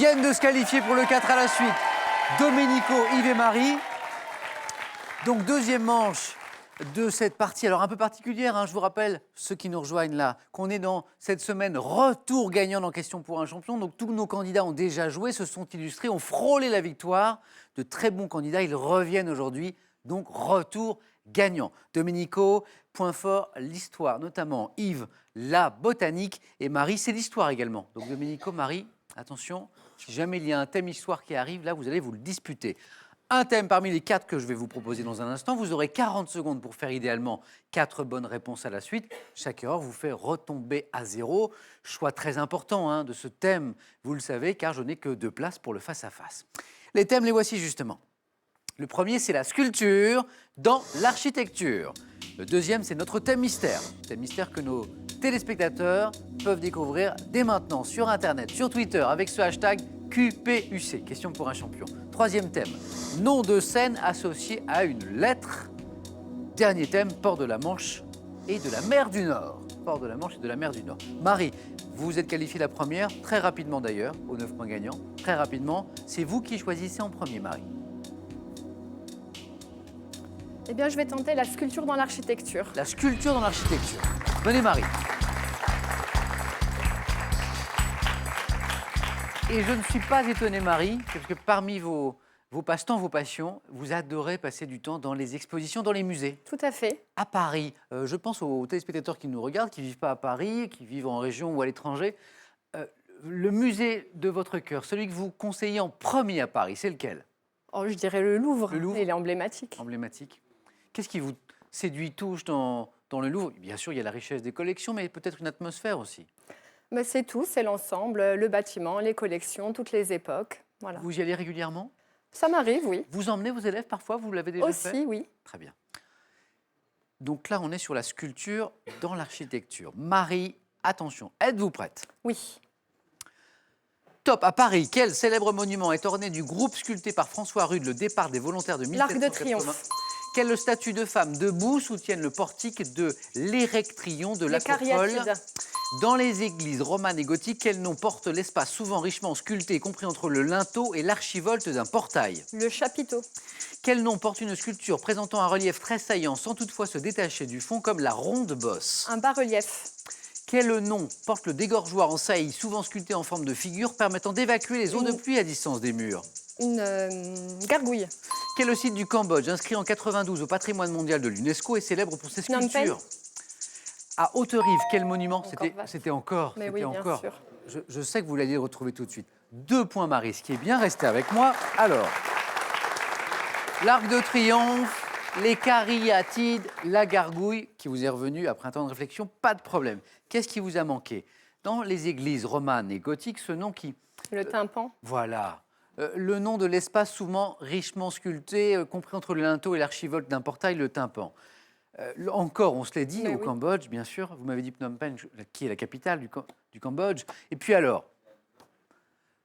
viennent de se qualifier pour le 4 à la suite. Domenico, Yves et Marie. Donc, deuxième manche de cette partie. Alors, un peu particulière, hein, je vous rappelle, ceux qui nous rejoignent là, qu'on est dans cette semaine retour gagnant dans Question pour un champion. Donc, tous nos candidats ont déjà joué, se sont illustrés, ont frôlé la victoire. De très bons candidats, ils reviennent aujourd'hui. Donc, retour gagnant. Domenico, point fort, l'histoire, notamment Yves, la botanique, et Marie, c'est l'histoire également. Donc, Domenico, Marie, attention, si jamais il y a un thème histoire qui arrive, là, vous allez vous le disputer. Un thème parmi les 4 que je vais vous proposer dans un instant. Vous aurez 40 secondes pour faire idéalement 4 bonnes réponses à la suite. Chaque erreur vous fait retomber à 0. Choix très important hein, de ce thème, vous le savez, car je n'ai que 2 places pour le face-à-face. Les thèmes, les voici justement. Le premier, c'est la sculpture dans l'architecture. Le deuxième, c'est notre thème mystère. Thème mystère que nos téléspectateurs peuvent découvrir dès maintenant sur Internet, sur Twitter, avec ce hashtag QPUC, question pour un champion. Troisième thème, nom de scène associé à une lettre. Dernier thème, port de la Manche et de la mer du Nord. Port de la Manche et de la mer du Nord. Marie, vous êtes qualifiée la première, très rapidement d'ailleurs, aux 9 points gagnants. Très rapidement, c'est vous qui choisissez en premier, Marie. Eh bien, je vais tenter la sculpture dans l'architecture. La sculpture dans l'architecture. Venez, Marie. Et je ne suis pas étonnée, Marie, parce que parmi vos passe-temps, vos passions, vous adorez passer du temps dans les expositions, dans les musées. Tout à fait. À Paris, je pense aux téléspectateurs qui nous regardent, qui ne vivent pas à Paris, qui vivent en région ou à l'étranger. Le musée de votre cœur, celui que vous conseillez en premier à Paris, c'est lequel? Oh, je dirais le Louvre. Le Louvre. Il est emblématique. Emblématique. Qu'est-ce qui vous séduit, touche dans le Louvre? Bien sûr, il y a la richesse des collections, mais peut-être une atmosphère aussi. Mais c'est tout, c'est l'ensemble, le bâtiment, les collections, toutes les époques. Voilà. Vous y allez régulièrement? Ça m'arrive, oui. Vous emmenez vos élèves parfois? Vous l'avez déjà fait? Aussi, oui. Très bien. Donc là, on est sur la sculpture dans l'architecture. Marie, attention, êtes-vous prête? Oui. Top. À Paris, quel célèbre monument est orné du groupe sculpté par François Rude, le départ des volontaires de 1780? L'Arc de Triomphe. Quelle statue de femme debout soutiennent le portique de l'Érectrion de Les l'Acropole? cariatides. Dans les églises romanes et gothiques, quel nom porte l'espace souvent richement sculpté, compris entre le linteau et l'archivolte d'un portail? Le chapiteau. Quel nom porte une sculpture présentant un relief très saillant sans toutefois se détacher du fond comme la ronde bosse? Un bas-relief. Quel nom porte le dégorgeoir en saillie, souvent sculpté en forme de figure, permettant d'évacuer les eaux de pluie à distance des murs? Une gargouille. Quel est le site du Cambodge, inscrit en 92 au patrimoine mondial de l'UNESCO et célèbre pour ses Phnom Penh. sculptures? À Haute-Rive, quel monument? Vaste. C'était encore. Mais c'était oui, bien encore. sûr. Je sais que vous l'alliez retrouver tout de suite. 2 points, Marie, ce qui est bien resté avec moi. Alors, l'Arc de Triomphe, les cariatides, la gargouille, qui vous est revenue après un temps de réflexion, pas de problème. Qu'est-ce qui vous a manqué? Dans les églises romanes et gothiques, ce nom qui... Le tympan. Voilà. Le nom de l'espace souvent richement sculpté, compris entre le linteau et l'archivolte d'un portail, le tympan. Encore, on se l'est dit, Mais au oui. Cambodge, bien sûr. Vous m'avez dit Phnom Penh, qui est la capitale du Cambodge. Et puis alors,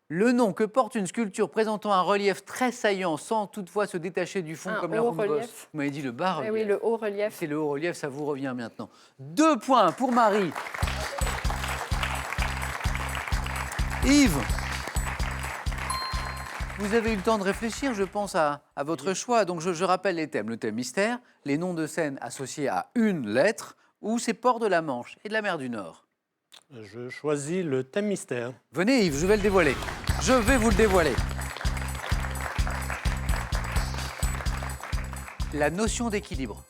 le nom que porte une sculpture présentant un relief très saillant, sans toutefois se détacher du fond Un comme la haut ronde bosse. relief. Vous m'avez dit le bas Eh relief. oui, le haut relief. C'est le haut relief, ça vous revient maintenant. 2 points pour Marie. Yves, vous avez eu le temps de réfléchir, je pense, à votre choix. Donc, je rappelle les thèmes. Le thème mystère, les noms de scènes associés à une lettre, ou c'est port de la Manche et de la mer du Nord. Je choisis le thème mystère. Venez, Yves, je vais le dévoiler. Je vais vous le dévoiler. La notion d'équilibre.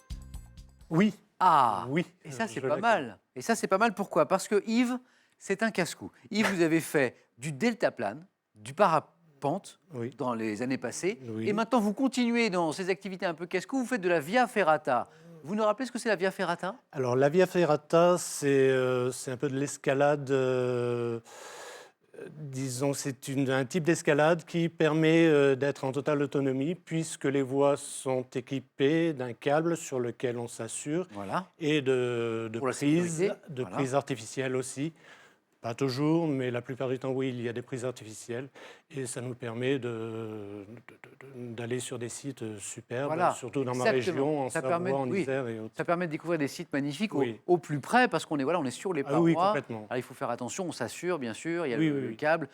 Oui. Ah, Oui. et ça, c'est Je pas l'ai. mal. Et ça, c'est pas mal, pourquoi? Parce que Yves, c'est un casse-cou. Yves, vous avez fait du deltaplane, du parapente Oui. dans les années passées. Oui. Et maintenant, vous continuez dans ces activités un peu casse-cou, vous faites de la via ferrata. Vous nous rappelez ce que c'est la via ferrata? Alors, la via ferrata, c'est un peu de l'escalade. Disons, c'est un type d'escalade qui permet d'être en totale autonomie, puisque les voies sont équipées d'un câble sur lequel on s'assure Voilà. et de Pour la prises, sécurité, de voilà. prises artificielles aussi. Pas toujours, mais la plupart du temps, oui, il y a des prises artificielles. Et ça nous permet d'aller sur des sites superbes, Voilà, surtout dans ma exactement. région, en Ça Savoie, permet- en oui. Isère et autres. Ça permet de découvrir des sites magnifiques Oui. au plus près, parce qu'on est, voilà, on est sur les Ah parois. oui, complètement. Alors, il faut faire attention, on s'assure, bien sûr, il y a Oui, le oui, oui. câble.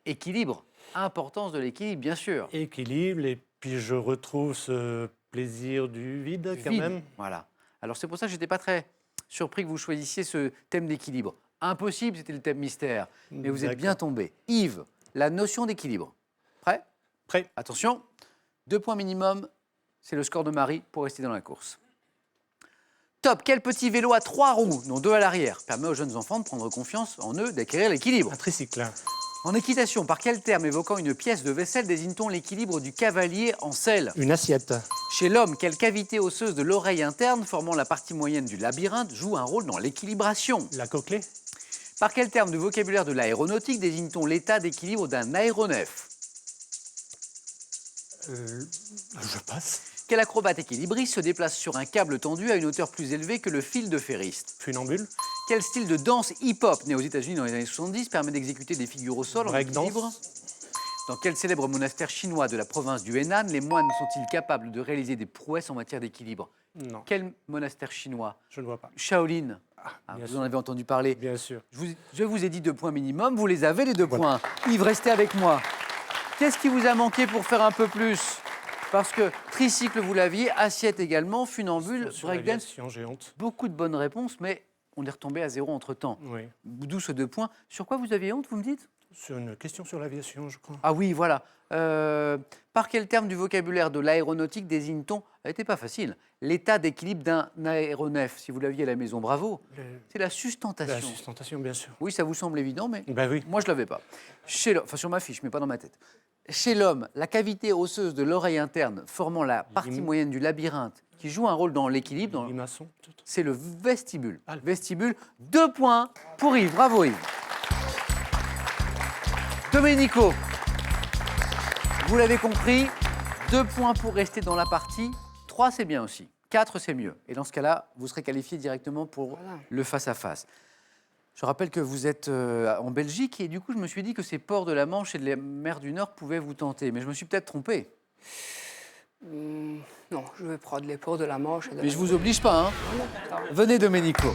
équilibre. Importance de l'équilibre, bien sûr. Équilibre, et puis je retrouve ce plaisir du vide quand Vide. même. Voilà. Alors c'est pour ça que je n'étais pas très surpris que vous choisissiez ce thème d'équilibre. Impossible, c'était le thème mystère. Mais vous êtes D'accord. bien tombé. Yves, la notion d'équilibre. Prêt? Prêt. Attention, 2 points minimum, c'est le score de Marie pour rester dans la course. Top, quel petit vélo à 3 roues, dont 2 à l'arrière, permet aux jeunes enfants de prendre confiance en eux, d'acquérir l'équilibre. Un tricycle. En équitation, par quel terme évoquant une pièce de vaisselle désigne-t-on l'équilibre du cavalier en selle? Une assiette. Chez l'homme, quelle cavité osseuse de l'oreille interne, formant la partie moyenne du labyrinthe, joue un rôle dans l'équilibration? La cochlée. Par quel terme du vocabulaire de l'aéronautique désigne-t-on l'état d'équilibre d'un aéronef? Je passe. Quel acrobate équilibriste se déplace sur un câble tendu à une hauteur plus élevée que le fil de ferriste? Funambule. Quel style de danse hip-hop, né aux États-Unis dans les années 70, permet d'exécuter des figures au sol en Breakdance. équilibre? Dans quel célèbre monastère chinois de la province du Henan, les moines sont-ils capables de réaliser des prouesses en matière d'équilibre? Non, Quel monastère chinois? je ne vois pas. Shaolin. Bien Vous sûr. en avez entendu parler. Bien sûr. Je vous ai dit 2 points minimum, vous les avez les 2 Voilà. points. Yves, restez avec moi. Qu'est-ce qui vous a manqué pour faire un peu plus? Parce que tricycle, vous l'aviez, assiette également, funambule, Sur breakdance, l'aviation géante. beaucoup de bonnes réponses, mais on est retombé à 0 entre-temps. Oui. D'où ce 2 points. Sur quoi vous aviez honte, vous me dites? Sur une question sur l'aviation, je crois. Ah oui, voilà. Par quel terme du vocabulaire de l'aéronautique désigne-t-on, elle n'était pas facile, l'état d'équilibre d'un aéronef? Si vous l'aviez à la maison, bravo. C'est la La sustentation. sustentation, bien sûr. Oui, ça vous semble évident, mais Ben oui. moi, je ne l'avais pas. Enfin, sur ma fiche, mais pas dans ma tête. Chez l'homme, la cavité osseuse de l'oreille interne formant la partie moyenne du labyrinthe qui joue un rôle dans l'équilibre, Limaçon, peut-être. c'est le vestibule. Ah, le- Vestibule, 2 points pour Yves. Bravo Yves. Domenico, vous l'avez compris, 2 points pour rester dans la partie. 3, c'est bien aussi. 4, c'est mieux. Et dans ce cas-là, vous serez qualifié directement pour le face-à-face. Je rappelle que vous êtes en Belgique et du coup, je me suis dit que ces ports de la Manche et de la mer du Nord pouvaient vous tenter. Mais je me suis peut-être trompé. Non, je vais prendre les ports de la Manche. Mais je vous oblige pas, hein. Venez, Domenico.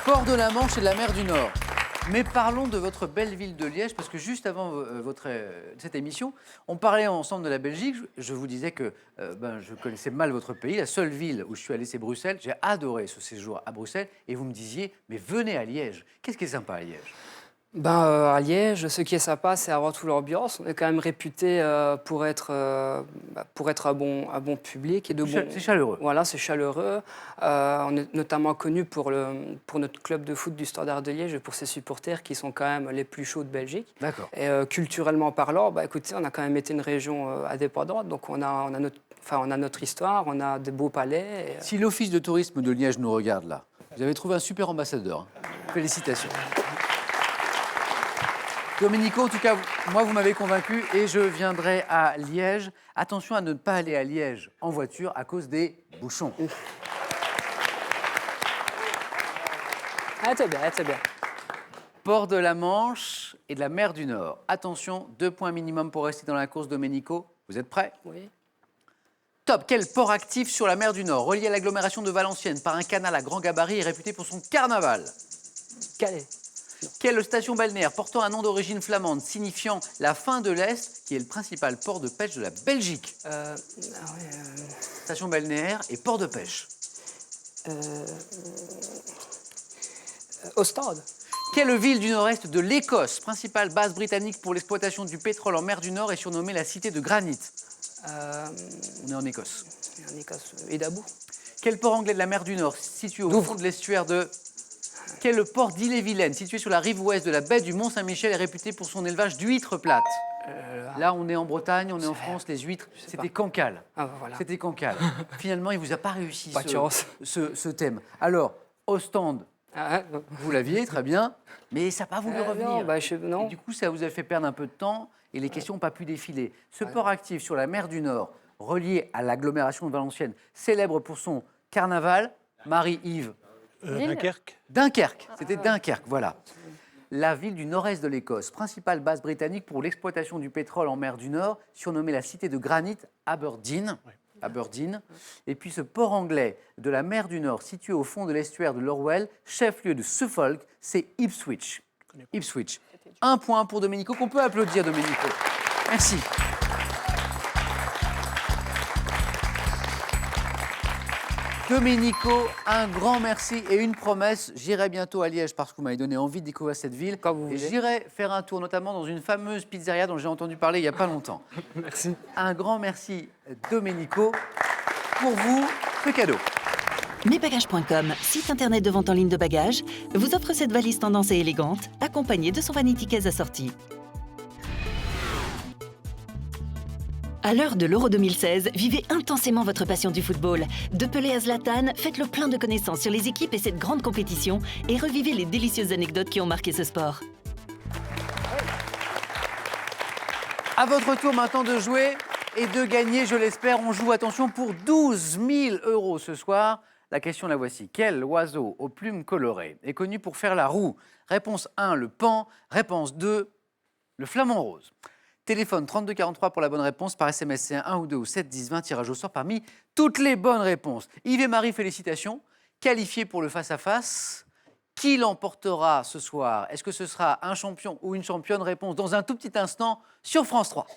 Port de la Manche et de la mer du Nord. Mais parlons de votre belle ville de Liège, parce que juste avant cette émission, on parlait ensemble de la Belgique. Je vous disais que je connaissais mal votre pays. La seule ville où je suis allé, c'est Bruxelles. J'ai adoré ce séjour à Bruxelles. Et vous me disiez, mais venez à Liège. Qu'est-ce qui est sympa à Liège? À Liège, ce qui est sympa, c'est avant tout l'ambiance. On est quand même réputé pour être un bon public et de bon. C'est chaleureux. Voilà, c'est chaleureux. On est notamment connu pour notre club de foot du Standard de Liège et pour ses supporters qui sont quand même les plus chauds de Belgique. D'accord. Et culturellement parlant, écoutez, on a quand même été une région indépendante, donc on a notre histoire, on a de beaux palais. Si l'Office de tourisme de Liège nous regarde là, vous avez trouvé un super ambassadeur. Félicitations. Domenico, en tout cas, moi, vous m'avez convaincu et je viendrai à Liège. Attention à ne pas aller à Liège en voiture à cause des bouchons. Ah, c'est bien, c'est bien. Port de la Manche et de la mer du Nord. Attention, 2 points minimum pour rester dans la course, Domenico. Vous êtes prêts? Oui. Top. Quel port actif sur la mer du Nord, relié à l'agglomération de Valenciennes par un canal à grand gabarit, est réputé pour son carnaval? Calais. Quelle station balnéaire portant un nom d'origine flamande signifiant la fin de l'Est, qui est le principal port de pêche de la Belgique? Station balnéaire et port de pêche. Ostende. Quelle ville du nord-est de l'Écosse, principale base britannique pour l'exploitation du pétrole en mer du Nord, est surnommée la cité de granit? On est en Écosse. En Écosse, Édimbourg. Quel port anglais de la mer du Nord, situé au fond de l'estuaire de... Quel port d'Ille-et-Vilaine, situé sur la rive ouest de la baie du Mont-Saint-Michel, est réputé pour son élevage d'huîtres plates? Là, on est en Bretagne, on est en France, les huîtres, c'était Cancale. Ah, voilà. C'était Cancale. Finalement, il ne vous a pas réussi Pas de chance. ce thème. Alors, Ostende, Ah, vous l'aviez, très bien, mais ça n'a pas voulu revenir. non. Et du coup, ça vous a fait perdre un peu de temps et les questions n'ont pas pu défiler. Ce port actif sur la mer du Nord, relié à l'agglomération de Valenciennes, célèbre pour son carnaval, Marie-Yves. Dunkerque. Dunkerque, c'était Dunkerque, voilà. La ville du nord-est de l'Écosse, principale base britannique pour l'exploitation du pétrole en mer du Nord, surnommée la cité de granit, Aberdeen. Aberdeen. Et puis ce port anglais de la mer du Nord, situé au fond de l'estuaire de l'Orwell, chef-lieu de Suffolk, c'est Ipswich. Ipswich. 1 point pour Domenico, qu'on peut applaudir, Domenico. Merci. Domenico, un grand merci et une promesse. J'irai bientôt à Liège parce que vous m'avez donné envie de découvrir cette ville. Quand vous Et voulez. j'irai faire un tour, notamment dans une fameuse pizzeria dont j'ai entendu parler il n'y a pas longtemps. Merci. Un grand merci, Domenico, pour vous, ce cadeau. Mesbagages.com, site internet de vente en ligne de bagages, vous offre cette valise tendance et élégante, accompagnée de son vanity case assorti. À l'heure de l'Euro 2016, vivez intensément votre passion du football. De Pelé à Zlatan, faites le plein de connaissances sur les équipes et cette grande compétition et revivez les délicieuses anecdotes qui ont marqué ce sport. À votre tour maintenant de jouer et de gagner, je l'espère. On joue, attention, pour 12 000 € ce soir. La question la voici. Quel oiseau aux plumes colorées est connu pour faire la roue? Réponse 1, le paon. Réponse 2, le flamant rose. Téléphone 3243 pour la bonne réponse. Par SMS, c'est 1 ou 2 ou 7, 10, 20. Tirage au sort parmi toutes les bonnes réponses. Yves et Marie, félicitations. Qualifiés pour le face-à-face. Qui l'emportera ce soir? Est-ce que ce sera un champion ou une championne? Réponse dans un tout petit instant sur France 3.